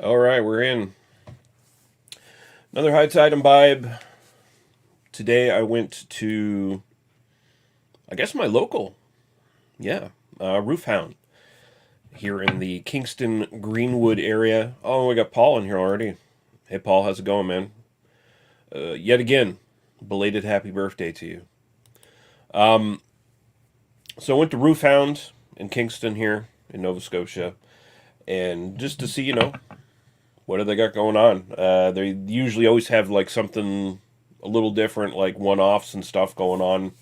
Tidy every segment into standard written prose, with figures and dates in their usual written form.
All right, we're in. Another high tide imbibe. Today I went to, I guess, my local. Yeah, Hound here in the Kingston Greenwood area. Oh, we got Paul in here already. Hey, Paul, how's it going, man? Yet again, belated happy birthday to you. So I went to Hound in Kingston here in Nova Scotia, and just to see, what do they got going on? They usually always have like something a little different, like one-offs and stuff going on,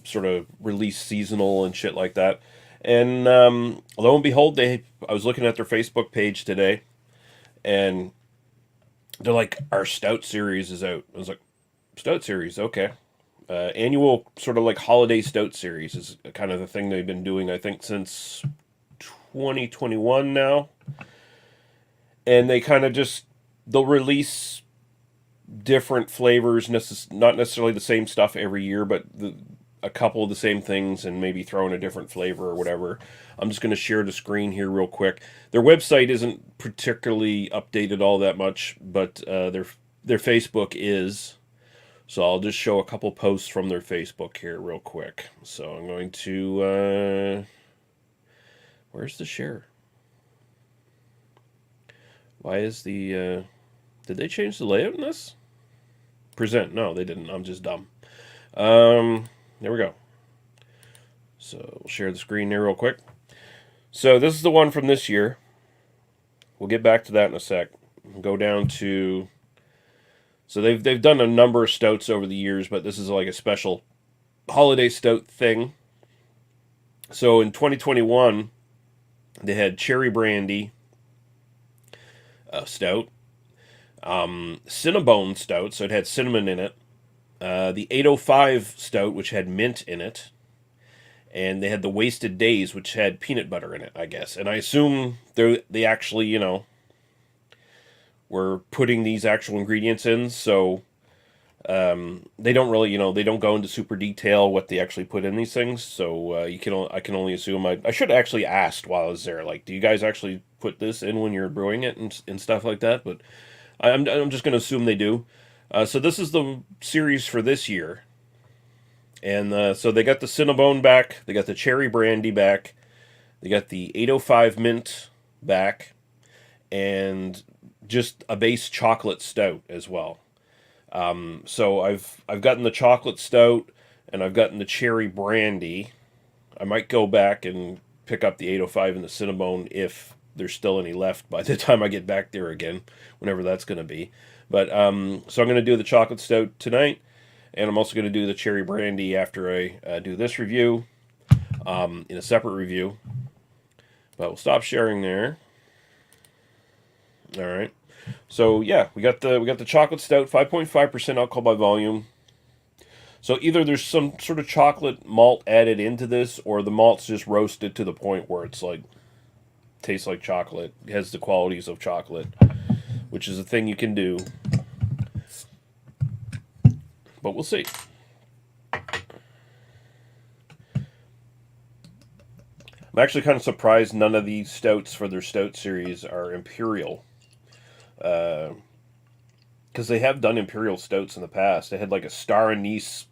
sort of release seasonal and shit like that. And lo and behold, I was looking at their Facebook page today, and they're like, "Our Stout series is out." I was like, "Stout series, okay." Annual sort of like holiday Stout series is kind of the thing they've been doing, I think, since 2021 now. And they kind of just they'll release different flavors, not necessarily the same stuff every year, but a couple of the same things and maybe throw in a different flavor or whatever. I'm just going to share the screen here real quick. Their website isn't particularly updated all that much, but their Facebook is. So I'll just show a couple posts from their Facebook here real quick. So I'm going to where's the share? Why is the did they change the layout in this? Present. No, they didn't. I'm just dumb. There we go. So we'll share the screen there real quick. So this is the one from this year. We'll get back to that in a sec. We'll go down to. So they've done a number of stouts over the years, but this is like a special holiday stout thing. So in 2021, they had cherry brandy stout, Cinnabone stout, so it had cinnamon in it. The 805 stout, which had mint in it, and they had the Wasted Days, which had peanut butter in it, I guess. And I assume they actually, were putting these actual ingredients in, so they don't really, they don't go into super detail what they actually put in these things. So I can only assume. I should have actually asked while I was there, like, do you guys actually put this in when you're brewing it and stuff like that? But I'm just going to assume they do. So this is the series for this year. And so they got the Cinnabone back. They got the Cherry Brandy back. They got the 805 Mint back. And just a base chocolate stout as well. So I've gotten the chocolate stout and I've gotten the cherry brandy. I might go back and pick up the 805 and the Cinnabone if there's still any left by the time I get back there again, whenever that's going to be. But so I'm going to do the chocolate stout tonight, and I'm also going to do the cherry brandy after I do this review in a separate review. But we'll stop sharing there. All right. So yeah, we got the chocolate stout, 5.5% alcohol by volume. So either there's some sort of chocolate malt added into this, or the malt's just roasted to the point where it's like tastes like chocolate, it has the qualities of chocolate, which is a thing you can do. But we'll see. I'm actually kind of surprised none of these stouts for their stout series are imperial. Because they have done imperial stouts in the past. They had like a Star Anise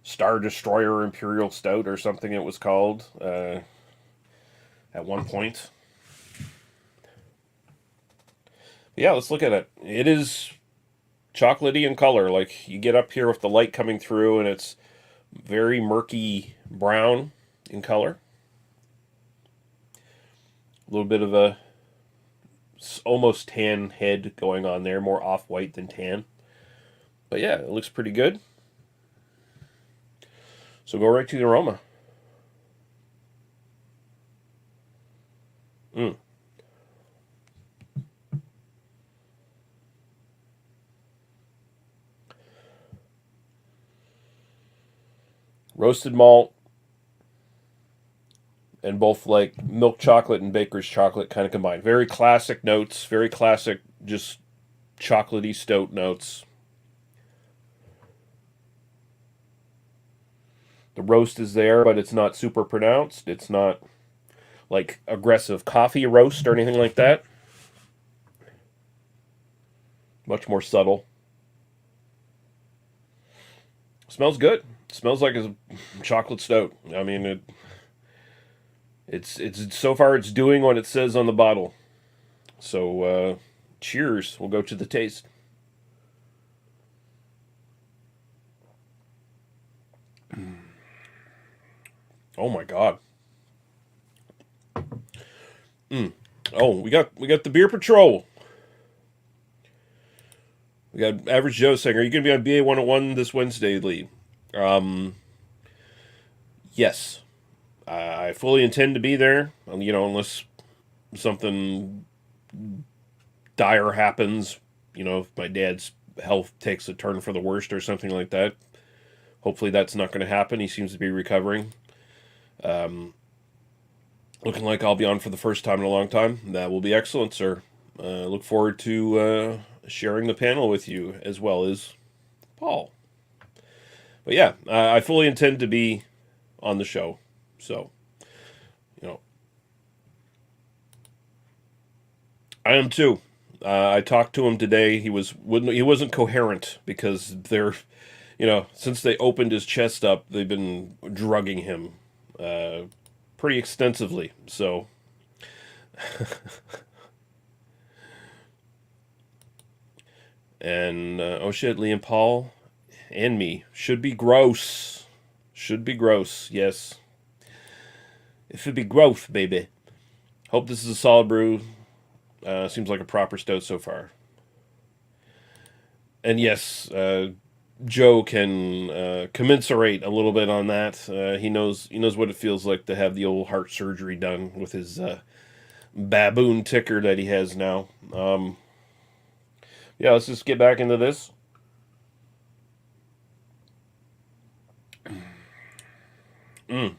Star Destroyer Imperial Stout or something it was called at one point. But yeah, let's look at it. It is chocolatey in color. Like, you get up here with the light coming through and it's very murky brown in color. A little bit of a almost tan head going on there, more off-white than tan. But yeah, it looks pretty good. So go right to the aroma. Roasted malt and both like milk chocolate and baker's chocolate kind of combined. Very classic notes, very classic, just chocolatey stout notes. The roast is there, but it's not super pronounced. It's not like aggressive coffee roast or anything like that. Much more subtle. Smells good. Smells like a chocolate stout. I mean, it's so far it's doing what it says on the bottle. So, cheers. We'll go to the taste. Oh my god. Oh, we got the beer patrol. We got Average Joe saying, "Are you going to be on BA 101 this Wednesday, Lee?" Um, yes, I fully intend to be there. Unless something dire happens. If my dad's health takes a turn for the worst or something like that. Hopefully, that's not going to happen. He seems to be recovering. Looking like I'll be on for the first time in a long time. That will be excellent, sir. Look forward to sharing the panel with you as well as Paul. But yeah, I fully intend to be on the show. So, you know, I am too. I talked to him today. He wasn't coherent because since they opened his chest up, they've been drugging him uh, pretty extensively. So, and oh shit, Liam Paul and me should be gross. Should be gross. Yes, it should be growth, baby. Hope this is a solid brew. Seems like a proper stout so far. And yes, Joe can commiserate a little bit on that. He knows what it feels like to have the old heart surgery done with his baboon ticker that he has now. Yeah, let's just get back into this. Mm.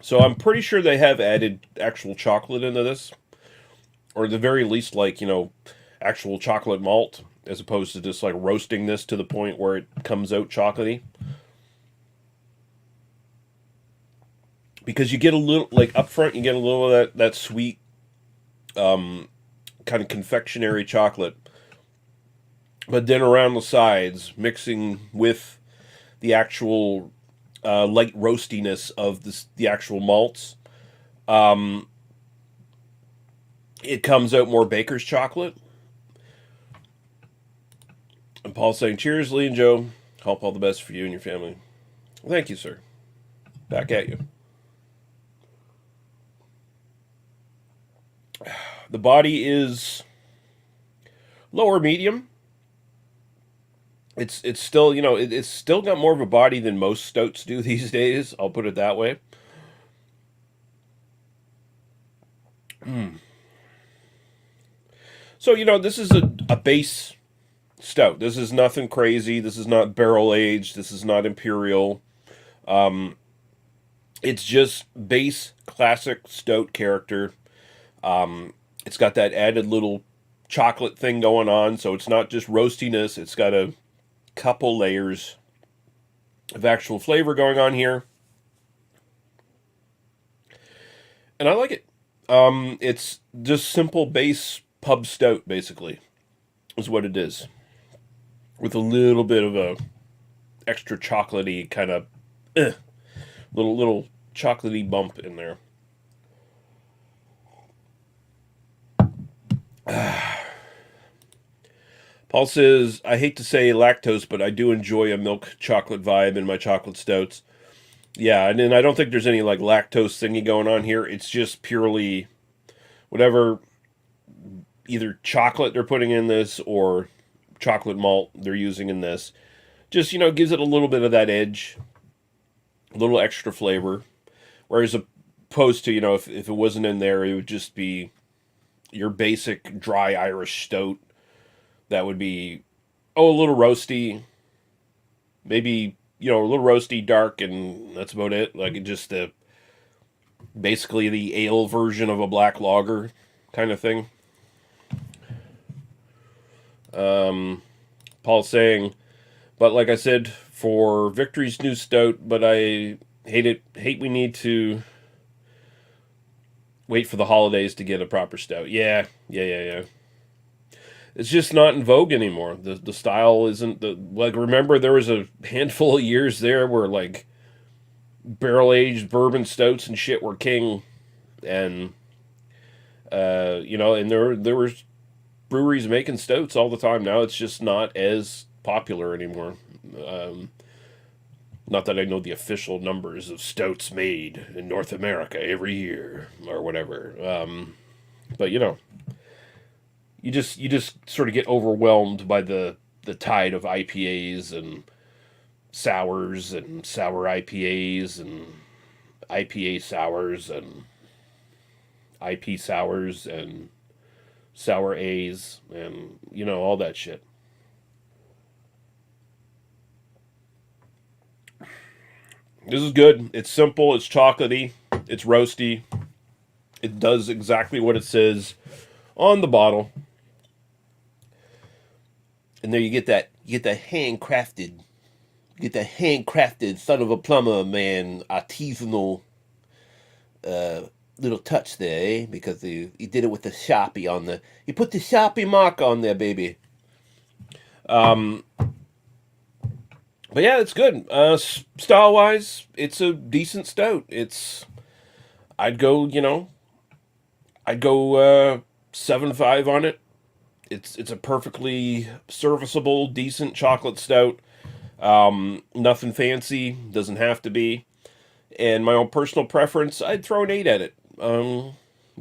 So I'm pretty sure they have added actual chocolate into this, or at the very least, like actual chocolate malt, as opposed to just like roasting this to the point where it comes out chocolatey. Because you get a little like up front, you get a little of that sweet kind of confectionery chocolate, but then around the sides, mixing with the actual light roastiness of the actual malts, it comes out more baker's chocolate. And Paul's saying, "Cheers, Lee and Joe. Hope all the best for you and your family." Well, thank you, sir. Back at you. The body is lower medium. It's still it's still got more of a body than most stouts do these days. I'll put it that way. So this is a base stout. This is nothing crazy. This is not barrel aged. This is not imperial. It's just base classic stout character. It's got that added little chocolate thing going on, so it's not just roastiness. It's got a couple layers of actual flavor going on here, and I like it. It's just simple base pub stout, basically, is what it is, with a little bit of a extra chocolatey kind of little chocolatey bump in there. Paul says, "I hate to say lactose, but I do enjoy a milk chocolate vibe in my chocolate stouts." Yeah, and then I don't think there's any like lactose thingy going on here. It's just purely whatever either chocolate they're putting in this or chocolate malt they're using in this. Just, gives it a little bit of that edge, a little extra flavor. Whereas opposed to, if it wasn't in there, it would just be your basic dry Irish stout that would be, a little roasty, maybe, a little roasty, dark, and that's about it. Like, it just basically the ale version of a black lager kind of thing. Paul's saying, but like I said, for Victory's new stout, but I hate we need to wait for the holidays to get a proper stout. Yeah. it's just not in vogue anymore. The style isn't the like. Remember, there was a handful of years there where like barrel aged bourbon stouts and shit were king, and and there was breweries making stouts all the time. Now it's just not as popular anymore. Um, Not that I know the official numbers of stouts made in North America every year or whatever. But you just sort of get overwhelmed by the tide of IPAs and sours and sour IPAs and IPA sours and IP sours and sour A's and all that shit. This is good. It's simple. It's chocolatey. It's roasty. It does exactly what it says on the bottle. And there you get that handcrafted son of a plumber man artisanal little touch there, eh? Because he did it with the Sharpie on the he put the Sharpie mark on there, baby. Um, but yeah, it's good. Style wise, it's a decent stout. I'd go, I'd go 7.5 on it. It's a perfectly serviceable, decent chocolate stout. Nothing fancy, doesn't have to be. And my own personal preference, I'd throw an 8 at it.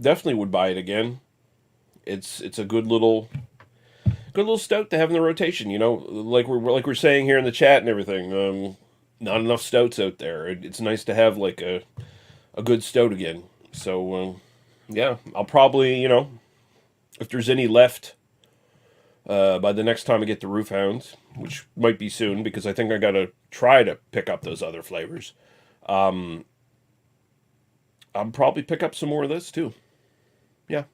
Definitely would buy it again. It's a good little stout to have in the rotation. Like we're saying here in the chat and everything. Not enough stouts out there. It's nice to have like a good stout again. So yeah, I'll probably if there's any left by the next time I get the Roof Hounds, which might be soon because I think I gotta try to pick up those other flavors. Um, I'll probably pick up some more of this too. Yeah.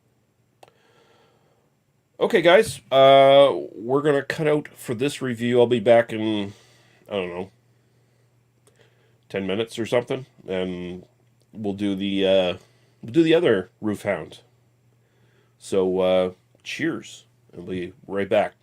Okay, guys. We're gonna cut out for this review. I'll be back in I don't know 10 minutes or something, and we'll do the other Roof Hound. So cheers. I'll be right back.